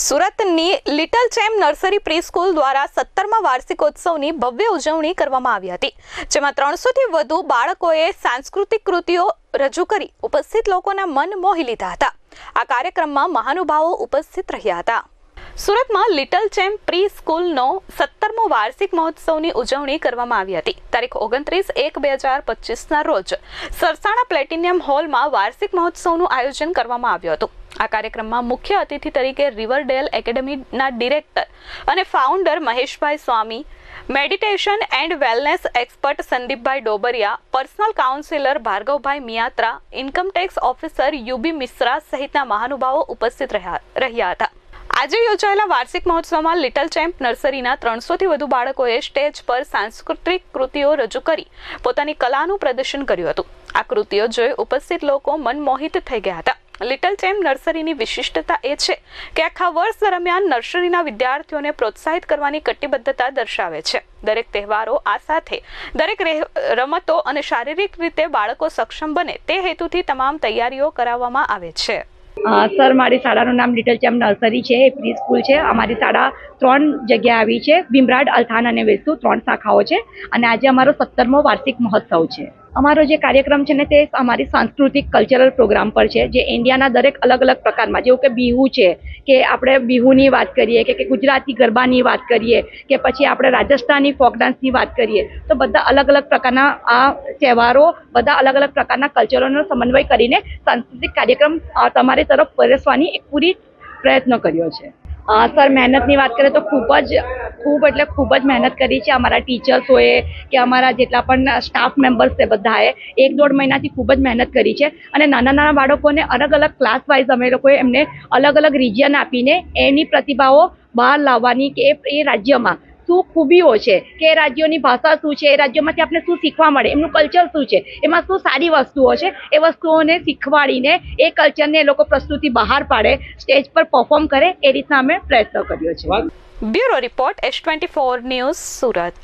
સુરતની little champ nursery pre school દ્વારા 17મા વાર્ષિકોત્સવની ભવ્ય ઉજવણી કરવામાં આવી હતી, જેમાં 300થી વધુ બાળકોએ સાંસ્કૃતિક કૃતિઓ રજૂ કરી ઉપસ્થિત લોકોના મન મોહી લીધા હતા. આ કાર્યક્રમમાં મહાનુભાવો ઉપસ્થિત રહ્યા હતા. સુરતમાં લિટલ ચેમ્પ પ્રી સ્કૂલનો 17મો વાર્ષિક મહોત્સવની ઉજવણી કરવામાં આવી હતી. તારીખ 29/1/2025ના રોજ સરસાણા પ્લેટિનિયમ હોલમાં વાર્ષિક મહોત્સવનું આયોજન કરવામાં આવ્યું હતું. આ કાર્યક્રમમાં મુખ્ય અતિથિ તરીકે રિવરડેલ એકેડેમીના director and founder Maheshbhai Swami, meditation and wellness expert Sandeepbhai Dobariya, personal counsellor Bhargavbhai Miyatra, income tax officer UB Mishra સહિતના મહાનુભાવો ઉપસ્થિત રહ્યા હતા. આજે યોજાયેલા વાર્ષિક મહોત્સવમાં લિટલ ચેમ્પ નર્સરીના 300થી વધુ બાળકોએ સ્ટેજ પર સાંસ્કૃતિક કૃતિઓ રજૂ કરી પોતાની કલાનું પ્રદર્શન કર્યું હતું. આ કૃતિઓ જોઈ ઉપસ્થિત લોકો મનમોહિત થઈ ગયા હતા. લિટલ ચેમ્પ નર્સરીની વિશિષ્ટતા એ છે કે આખા વર્ષ દરમિયાન નર્સરીના વિદ્યાર્થીઓને પ્રોત્સાહિત કરવાની કટિબદ્ધતા દર્શાવે છે. દરેક તહેવારો આ સાથે દરેક રમતો અને શારીરિક રીતે બાળકો સક્ષમ બને તે હેતુથી તમામ તૈયારીઓ કરાવવામાં આવે છે. સર, મારી શાળાનું નામ લિટલ ચેમ્પ નર્સરી છે, એ પ્રી સ્કૂલ છે. અમારી શાળા 3 જગ્યાએ આવી છે, ભીમરાડ, અલથાણ અને વેસુ, 3 શાખાઓ છે. અને આજે અમારો 17મો વાર્ષિક મહોત્સવ છે. અમારો જે કાર્યક્રમ છે ને તે અમારી સાંસ્કૃતિક કલ્ચરલ પ્રોગ્રામ પર છે, જે ઇન્ડિયાના દરેક અલગ અલગ પ્રકારમાં, જેવું કે બિહુ છે, કે આપણે બિહુની વાત કરીએ, કે ગુજરાતી ગરબાની વાત કરીએ, કે પછી આપણે રાજસ્થાની ફોક ડાન્સની વાત કરીએ, તો બધા અલગ અલગ પ્રકારના આ તહેવારો, બધા અલગ અલગ પ્રકારના કલ્ચરોનો સમન્વય કરીને સાંસ્કૃતિક કાર્યક્રમ તમારી તરફ પરોસવાની એક પૂરી પ્રયત્ન કર્યો છે. સર, મહેનતની વાત કરીએ તો ખૂબ જ મહેનત કરી છે. અમારા ટીચર્સોએ કે અમારા જેટલા પણ સ્ટાફ મેમ્બર્સ છે બધાએ 1-1.5 મહિનાથી ખૂબ જ મહેનત કરી છે. અને નાના બાળકોને અલગ અલગ ક્લાસ વાઇઝ અમે લોકોએ એમને અલગ અલગ રિજિયન આપીને એની પ્રતિભાઓ બહાર લાવવાની, કે એ રાજ્યમાં શું ખૂબીઓ છે, કે એ રાજ્યોની ભાષા શું છે, એ રાજ્યોમાંથી આપણે શું શીખવા મળે, એમનું કલ્ચર શું છે, એમાં શું સારી વસ્તુઓ છે, એ વસ્તુઓને શીખવાડીને એ કલ્ચરને એ લોકો પ્રસ્તુતિ બહાર પાડે, સ્ટેજ પર પરફોર્મ કરે, એ રીતના અમે પ્રયત્ન કર્યો છે. Bureau report S24 news, Surat.